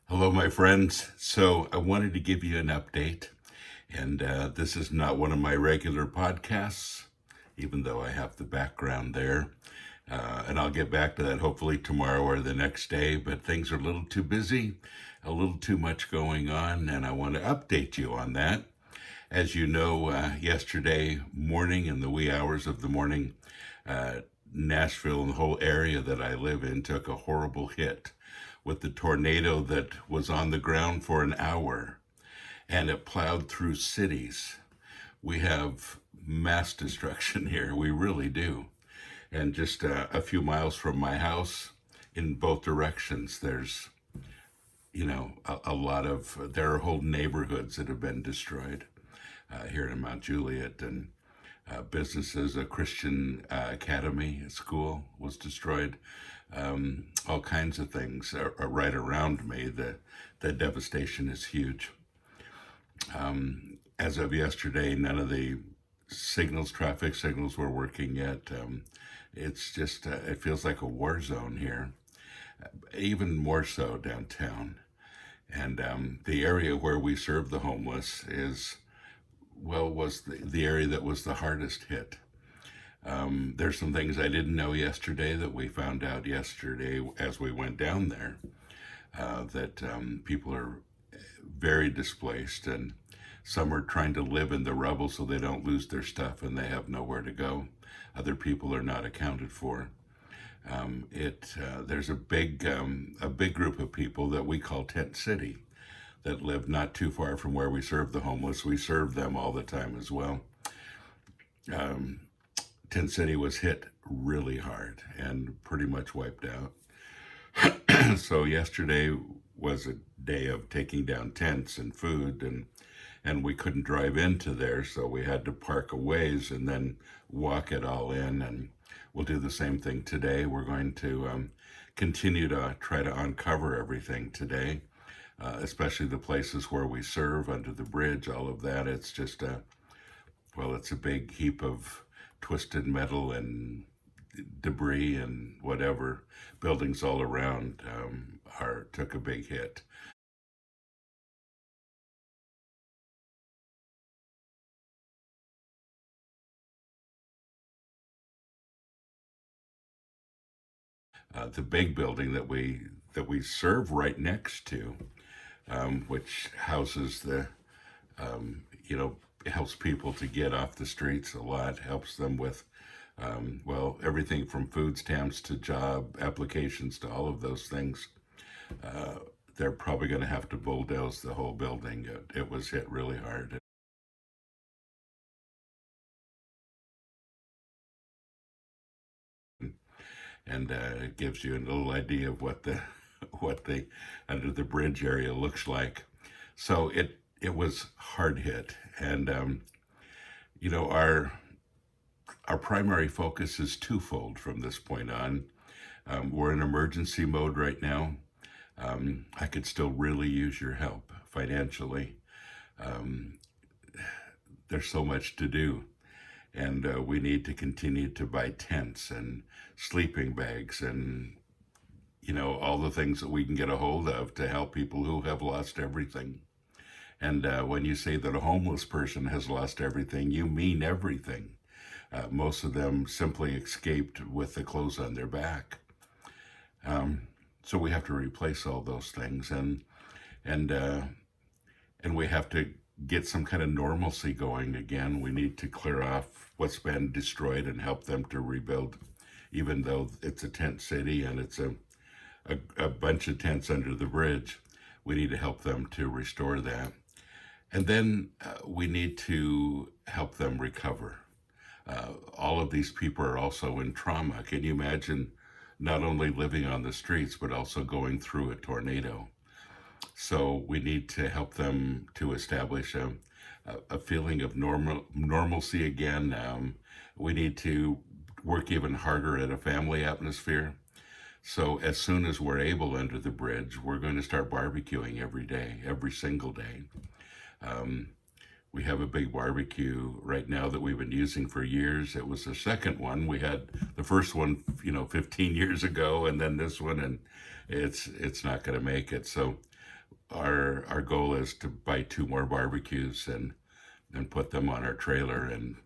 Hello, my friends. So, I wanted to give you an update, and this is not one of my regular podcasts, even though I have the background there. And I'll get back to that hopefully tomorrow or the next day, but things are a little too busy, a little too much going on, and I want to update you on that. As you know, yesterday morning, in the wee hours of the morning, uh, Nashville and the whole area that I live in took a horrible hit with the tornado that was on the ground for an hour, and it plowed through cities. We have mass destruction here. We really do. And just a few miles from my house, in both directions, there's a lot of there are whole neighborhoods that have been destroyed here in Mount Juliet, and businesses, a Christian academy school was destroyed. All kinds of things are right around me. The devastation is huge. As of yesterday, none of the traffic signals were working yet. It's just, it feels like a war zone here, even more so downtown. And the area where we serve the homeless was the area that was the hardest hit. There's some things I didn't know yesterday that we found out yesterday as we went down there, that people are very displaced, and some are trying to live in the rubble so they don't lose their stuff and they have nowhere to go. Other people are not accounted for. There's a big group of people that we call Tent City that live not too far from where we serve the homeless. We serve them all the time as well. Um, Tent City was hit really hard and pretty much wiped out. So yesterday was a day of taking down tents and food, and we couldn't drive into there, so we had to park a ways and then walk it all in. And we'll do the same thing today. We're going to continue to try to uncover everything today, especially the places where we serve under the bridge, all of that. It's just it's a big heap of twisted metal and debris and whatever. Buildings all around took a big hit. The big building that we serve right next to, which houses helps people to get off the streets a lot, helps them with everything from food stamps to job applications to all of those things. Uh, they're probably going to have to bulldoze the whole building. It was hit really hard. And it gives you a little idea of what the under the bridge area looks like. So it was hard hit, and our primary focus is twofold from this point on. We're in emergency mode right now. I could still really use your help financially. Um, there's so much to do, and we need to continue to buy tents and sleeping bags and all the things that we can get a hold of to help people who have lost everything. And when you say that a homeless person has lost everything, you mean everything. Most of them simply escaped with the clothes on their back. So we have to replace all those things, and and we have to get some kind of normalcy going again. We need to clear off what's been destroyed and help them to rebuild, even though it's a tent city and it's a bunch of tents under the bridge. We need to help them to restore that. And then we need to help them recover. All of these people are also in trauma. Can you imagine not only living on the streets, but also going through a tornado? So we need to help them to establish a feeling of normalcy again. We need to work even harder at a family atmosphere. So as soon as we're able under the bridge, we're going to start barbecuing every day, every single day. Um, we have a big barbecue right now that we've been using for years. It was the second one. We had the first one, 15 years ago, and then this one, and it's not going to make it. So our goal is to buy 2 more barbecues and put them on our trailer and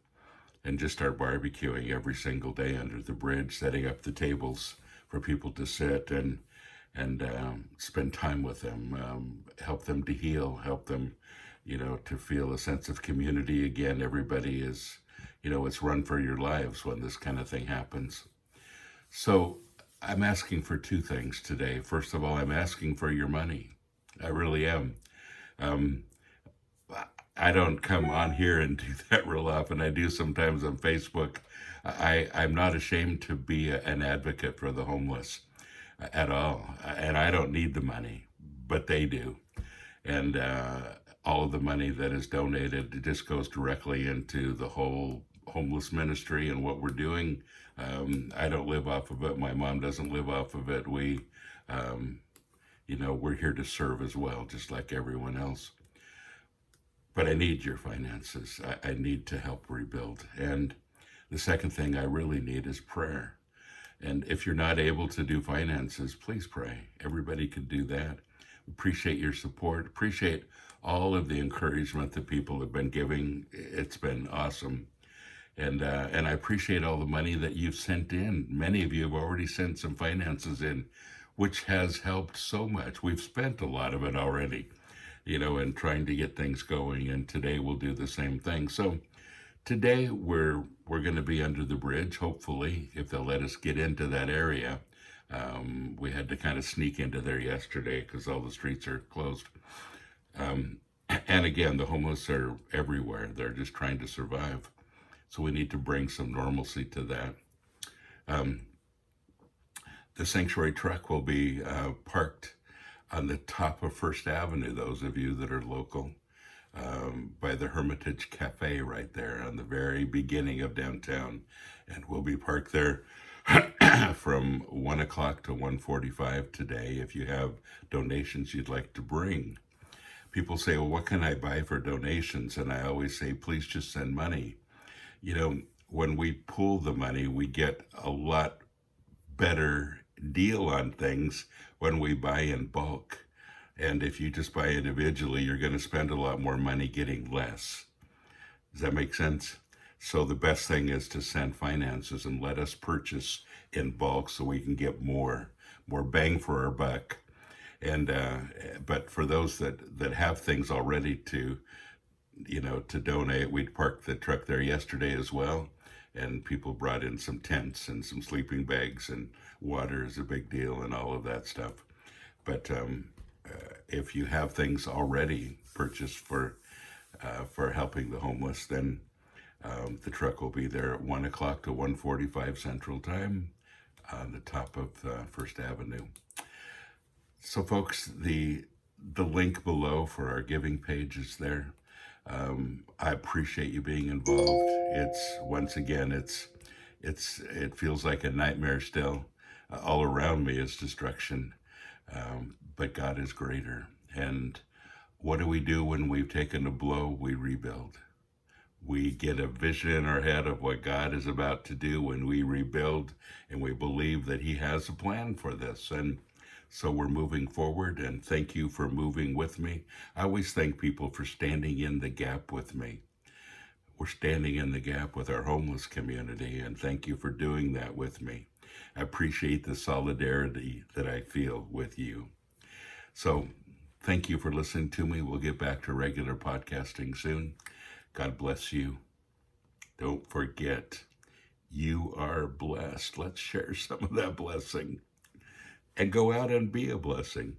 just start barbecuing every single day under the bridge, setting up the tables for people to sit and spend time with them, help them to heal, help them, to feel a sense of community again. Everybody is, it's run for your lives when this kind of thing happens. So I'm asking for 2 things today. First of all, I'm asking for your money. I really am. Um, I don't come on here and do that real often. I do sometimes on Facebook. I'm not ashamed to be an advocate for the homeless at all. And I don't need the money, but they do. And all of the money that is donated just goes directly into the whole homeless ministry and what we're doing. I don't live off of it. My mom doesn't live off of it. Um, we're here to serve as well, just like everyone else. But I need your finances. I need to help rebuild. And the second thing I really need is prayer. And if you're not able to do finances, please pray. Everybody can do that. Appreciate your support. Appreciate all of the encouragement that people have been giving. It's been awesome. And I appreciate all the money that you've sent in. Many of you have already sent some finances in, which has helped so much. We've spent a lot of it already, and trying to get things going. And today we'll do the same thing. So today we're going to be under the bridge, hopefully, if they'll let us get into that area. We had to kind of sneak into there yesterday because all the streets are closed. And again, the homeless are everywhere. They're just trying to survive. So we need to bring some normalcy to that. The sanctuary truck will be parked on the top of First Avenue, those of you that are local, by the Hermitage Cafe right there on the very beginning of downtown. And we'll be parked there from 1 o'clock to 1:45 today. If you have donations you'd like to bring. People say, well, what can I buy for donations? And I always say, please just send money. When we pool the money, we get a lot better deal on things when we buy in bulk. And if you just buy individually, you're going to spend a lot more money getting less. Does that make sense? So the best thing is to send finances and let us purchase in bulk so we can get more bang for our buck. And but for those that have things already to donate, we'd parked the truck there yesterday as well. And people brought in some tents and some sleeping bags, and water is a big deal and all of that stuff. But if you have things already purchased for helping the homeless, then the truck will be there at 1 o'clock to 1:45 Central Time on the top of First Avenue. So folks, the link below for our giving page is there. I appreciate you being involved. It feels like a nightmare still. All around me is destruction, but God is greater. And what do we do when we've taken a blow? We rebuild. We get a vision in our head of what God is about to do when we rebuild, and we believe that He has a plan for this. And so we're moving forward, and thank you for moving with me. I always thank people for standing in the gap with me. We're standing in the gap with our homeless community, and thank you for doing that with me. I appreciate the solidarity that I feel with you. So thank you for listening to me. We'll get back to regular podcasting soon. God bless you. Don't forget, you are blessed. Let's share some of that blessing and go out and be a blessing.